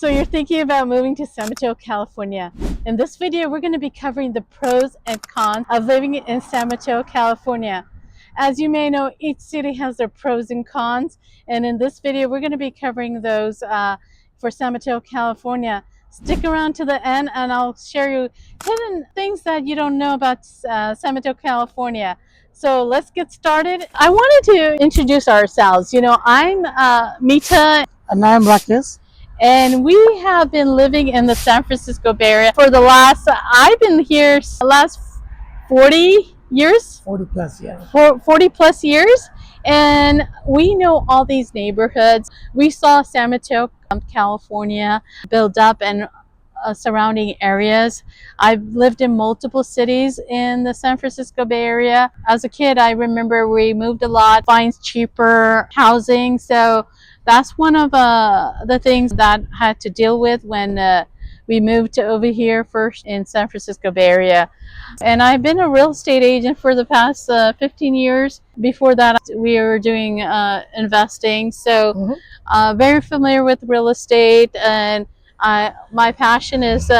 So you're thinking about moving to San Mateo, California. In this video, we're going to be covering the pros and cons of living in San Mateo, California. As you may know, each city has their pros and cons, and in this video, we're going to be covering those for San Mateo, California. Stick around to the end, and I'll share you hidden things that you don't know about San Mateo, California. So let's get started. I wanted to introduce ourselves. I'm Mita. And I'm Rakesh. And we have been living in the San Francisco Bay Area for I've been here the last 40 years. 40 plus, yeah. 40 plus years. And we know all these neighborhoods. We saw San Mateo, California build up and surrounding areas. I've lived in multiple cities in the San Francisco Bay Area. As a kid, I remember we moved a lot, find cheaper housing. So that's one of the things that I had to deal with when we moved to over here first in San Francisco Bay Area. And I've been a real estate agent for the past 15 years. Before that, we were doing investing. So very familiar with real estate, and my passion is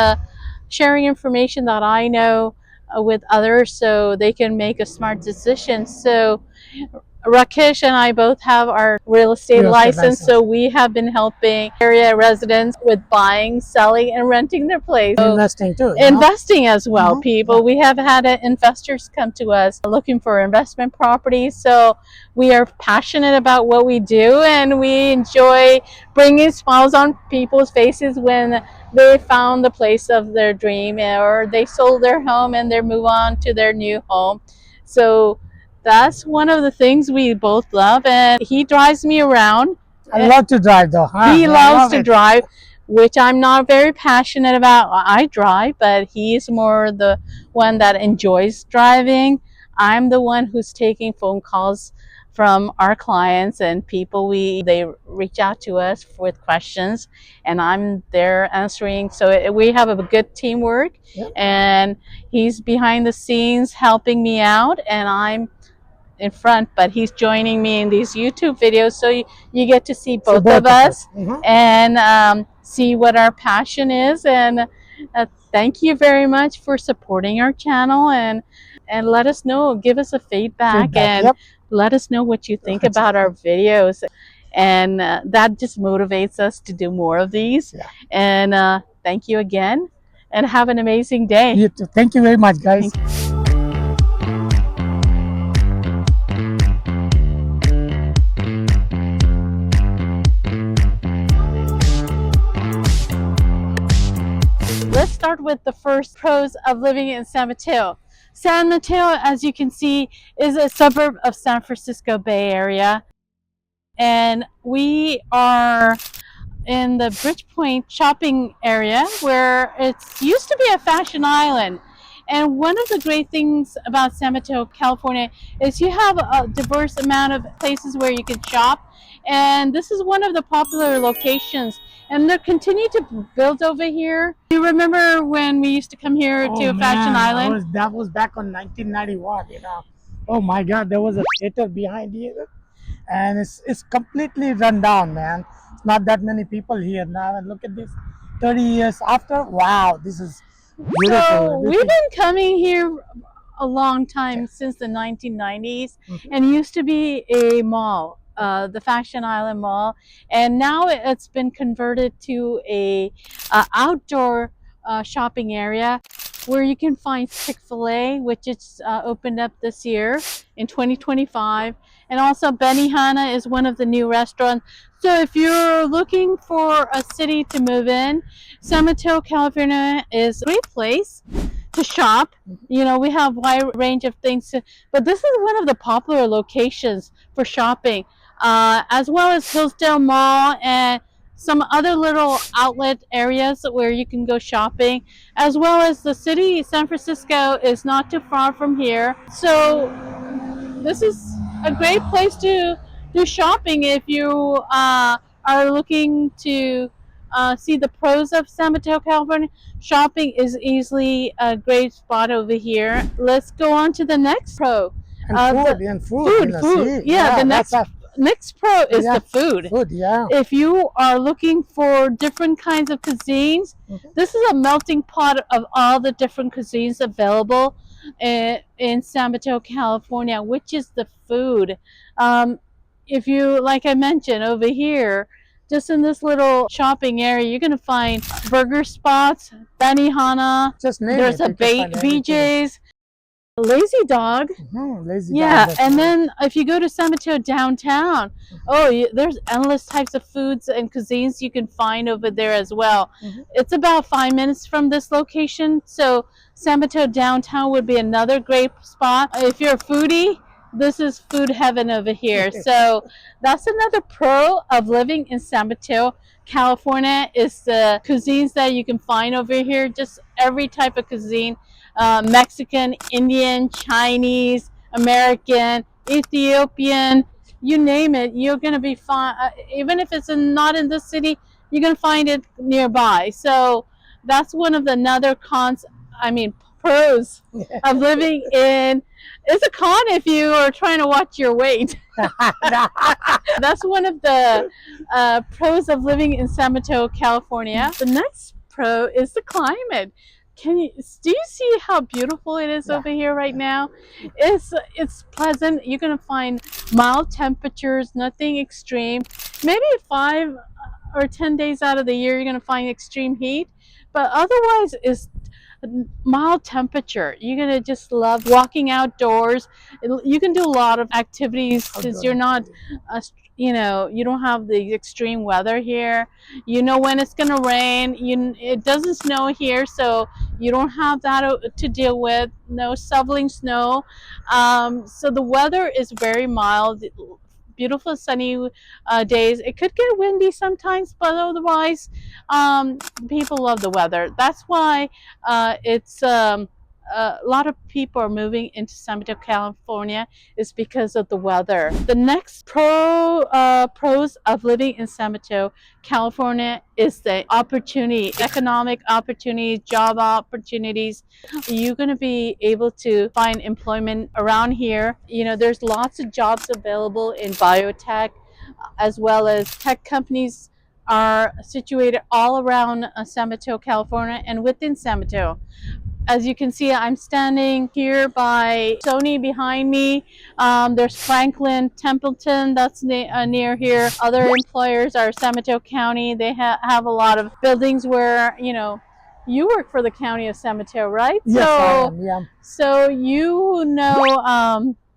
sharing information that I know with others so they can make a smart decision. So Rakesh and I both have our real estate license, so we have been helping area residents with buying, selling, and renting their place. So investing too. Investing as well, people. We have had investors come to us looking for investment properties. So we are passionate about what we do, and we enjoy bringing smiles on people's faces when they found the place of their dream, or they sold their home and they move on to their new home. So that's one of the things we both love, and he drives me around. I love to drive though. He loves to drive, which I'm not very passionate about. I drive, but he's more the one that enjoys driving. I'm the one who's taking phone calls from our clients and people. They reach out to us with questions, and I'm there answering. So we have a good teamwork, and he's behind the scenes helping me out, and I'm in front, but he's joining me in these YouTube videos, so you get to see both of us and see what our passion is. And thank you very much for supporting our channel, and let us know, give us a feedback, and let us know what you think about our videos, and that just motivates us to do more of these. And thank you again, and have an amazing day. You too. Thank you very much, guys. Let's start with the first pros of living in San Mateo. San Mateo, as you can see, is a suburb of San Francisco Bay Area. And we are in the Bridgepoint shopping area, where it used to be a fashion island. And one of the great things about San Mateo, California, is you have a diverse amount of places where you can shop. And this is one of the popular locations. And they're continuing to build over here. You remember when we used to come here to Fashion Island? That was back on 1991, Oh my God, there was a theater behind here. And it's completely run down, man. It's not that many people here now. And look at this, 30 years after. Wow, this is beautiful. So we've been coming here a long time, since the 1990s, and it used to be a mall. The Fashion Island Mall, and now it's been converted to a outdoor shopping area where you can find Chick-fil-A, which is opened up this year in 2025, and also Benihana is one of the new restaurants. So if you're looking for a city to move in, San Mateo, California is a great place to shop. We have a wide range of things, but this is one of the popular locations for shopping. As well as Hillsdale Mall and some other little outlet areas where you can go shopping, as well as the city. San Francisco is not too far from here. So this is a great place to do shopping if you are looking to see the pros of San Mateo, California. Shopping is easily a great spot over here. Let's go on to the next pro. And food. Food. Yeah, the next next pro is Yeah, the food. food. Yeah. If you are looking for different kinds of cuisines, this is a melting pot of all the different cuisines available in San Mateo, California, which is the food. Um, if you, like I mentioned over here, just in this little shopping area, you're going to find burger spots, Benihana, Just name there's it. a You can find everything. BJ's, Lazy Dog. Lazy dog. Yeah, That's and nice. then if you go to San Mateo downtown, there's endless types of foods and cuisines you can find over there as well. It's about 5 minutes from this location, so San Mateo downtown would be another great spot. If you're a foodie, this is food heaven over here. So that's another pro of living in San Mateo, California, is the cuisines that you can find over here. Just every type of cuisine, Mexican, Indian, Chinese, American, Ethiopian, you name it, you're going to be fine. Even if it's not in the city, you're going to find it nearby. So that's one of the another cons, I mean, pros of living in. It's a con if you are trying to watch your weight. That's one of the pros of living in San Mateo, California. The next pro is the climate. Do you see how beautiful it is Yeah. over here right now? It's pleasant. You're gonna find mild temperatures, nothing extreme. Maybe 5 or 10 days out of the year you're gonna find extreme heat, but otherwise it's mild temperature. You're gonna just love walking outdoors. You can do a lot of activities since you're not you don't have the extreme weather here. You know when it's gonna rain. It doesn't snow here, so you don't have that to deal with. No shoveling snow. So the weather is very mild. Beautiful sunny days. It could get windy sometimes, but otherwise, people love the weather. That's why it's a lot of people are moving into San Mateo, California, is because of the weather. The next pros of living in San Mateo, California, is the opportunity, economic opportunities, job opportunities. You're going to be able to find employment around here. There's lots of jobs available in biotech, as well as tech companies are situated all around San Mateo, California, and within San Mateo. As you can see, I'm standing here by Sony behind me. There's Franklin, Templeton, that's near here. Other employers are San Mateo County. They have a lot of buildings where, you work for the county of San Mateo, right? Yes, I am. Yeah. So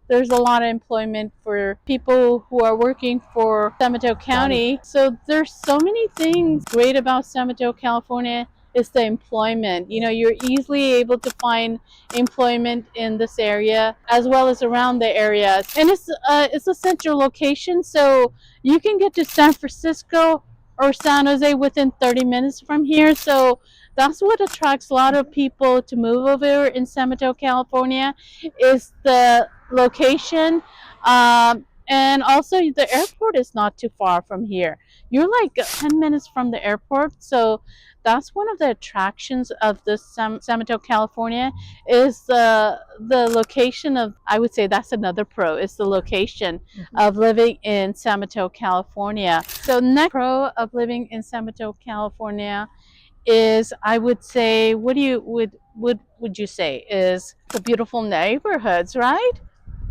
there's a lot of employment for people who are working for San Mateo County. So there's so many things great about San Mateo, California. Is the employment. You're easily able to find employment in this area as well as around the area. And it's a central location, so you can get to San Francisco or San Jose within 30 minutes from here. So that's what attracts a lot of people to move over in San Mateo, California, is the location. And also the airport is not too far from here. You're like 10 minutes from the airport. So that's one of the attractions of the San Mateo, California, is the location of, I would say that's another pro, is the location of living in San Mateo, California. So next pro of living in San Mateo, California is, I would say, what do you would you say is the beautiful neighborhoods, right?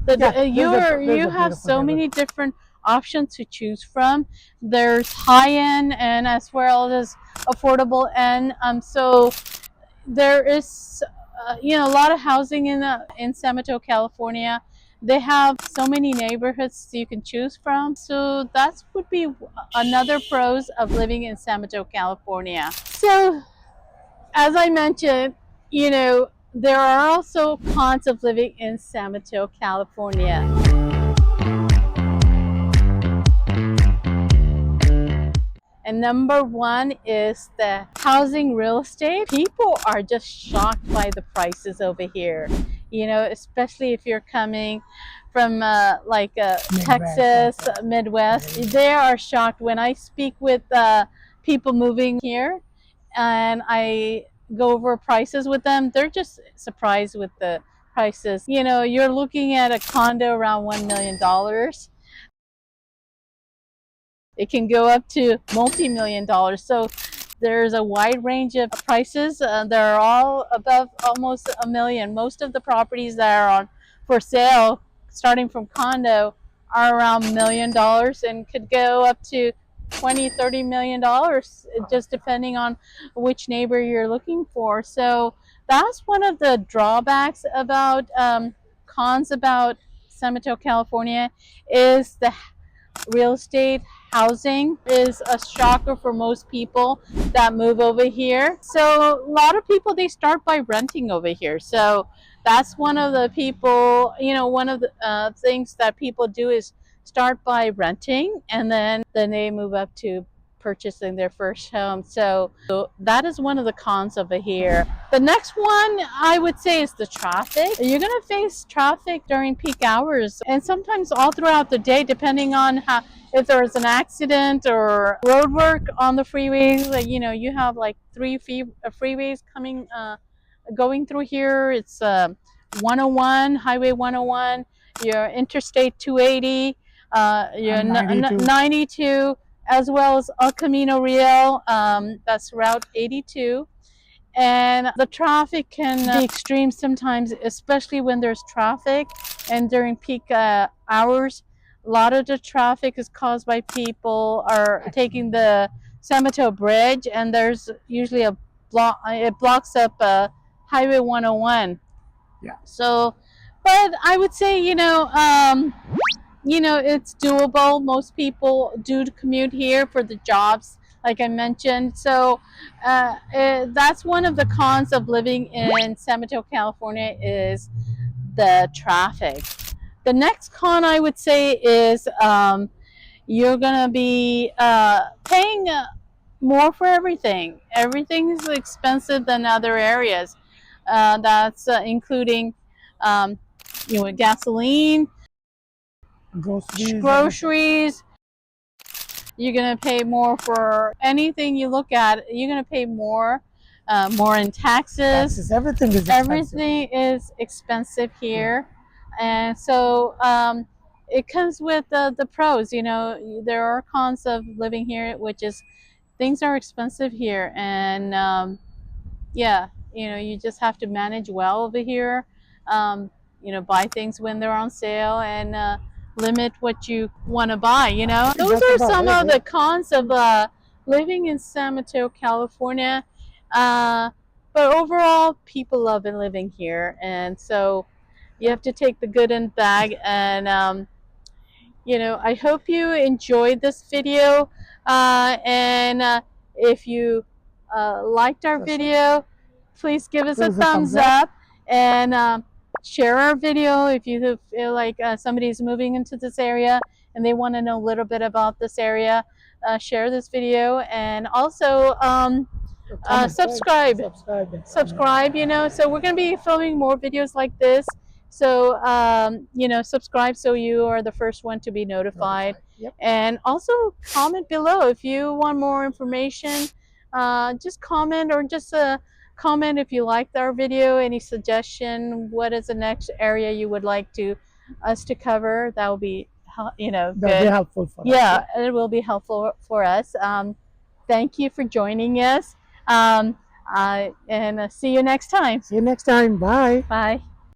Yeah. You There's a have beautiful so many neighborhood. different options to choose from. There's high end and as well as affordable end. So there is a lot of housing in San Mateo, California. They have so many neighborhoods you can choose from. So that would be another pros of living in San Mateo, California. So as I mentioned, there are also cons of living in San Mateo, California. And number one is the housing real estate. People are just shocked by the prices over here, especially if you're coming from Texas, Midwest. They are shocked when I speak with people moving here and I go over prices with them. They're just surprised with the prices. You're looking at a condo around $1 million. It can go up to multi-million dollars. So there's a wide range of prices. They're all above almost a million. Most of the properties that are on for sale, starting from condo, are around $1 million and could go up to 20-30 million dollars, just depending on which neighbor you're looking for. So that's one of the drawbacks about cons about San Mateo, California, is the real estate. Housing is a shocker for most people that move over here. So a lot of people, they start by renting over here. So that's one of the people, one of the things that people do is start by renting, and then they move up to purchasing their first home. So that is one of the cons over here. The next one I would say is the traffic. You're going to face traffic during peak hours and sometimes all throughout the day, depending on if there's an accident or road work on the freeways. Like, you have like three freeways going through here. It's 101, Highway 101, your Interstate 280, your 92, as well as El Camino Real, that's Route 82. And the traffic can be extreme sometimes, especially when there's traffic and during peak hours. A lot of the traffic is caused by people are taking the San Mateo Bridge, and there's usually a block. It blocks up Highway 101. Yeah. So, but I would say, it's doable. Most people do commute here for the jobs, like I mentioned. So that's one of the cons of living in San Mateo, California, is the traffic. The next con I would say is you're gonna be paying more for everything. Everything is expensive than other areas. That's including gasoline, groceries. You're gonna pay more for anything you look at. You're gonna pay more in taxes. Everything is expensive. Everything is expensive here. And so it comes with the pros. There are cons of living here, which is things are expensive here, and yeah, you just have to manage well over here. Buy things when they're on sale, and limit what you want to buy. Those are some of the cons of living in San Mateo, California. But overall, people love living here, and so you have to take the good and bad. And I hope you enjoyed this video, and if you liked our video, please give us a thumbs up, and share our video if you feel like somebody's moving into this area and they want to know a little bit about this area. Share this video, and also subscribe. So we're going to be filming more videos like this. So subscribe so you are the first one to be notified. Yep. And also comment below if you want more information. Just comment, or just comment if you liked our video. Any suggestion? What is the next area you would like us to cover? That will be good. That'll be helpful for us. Yeah, it will be helpful for us. Thank you for joining us. And see you next time. See you next time. Bye. Bye.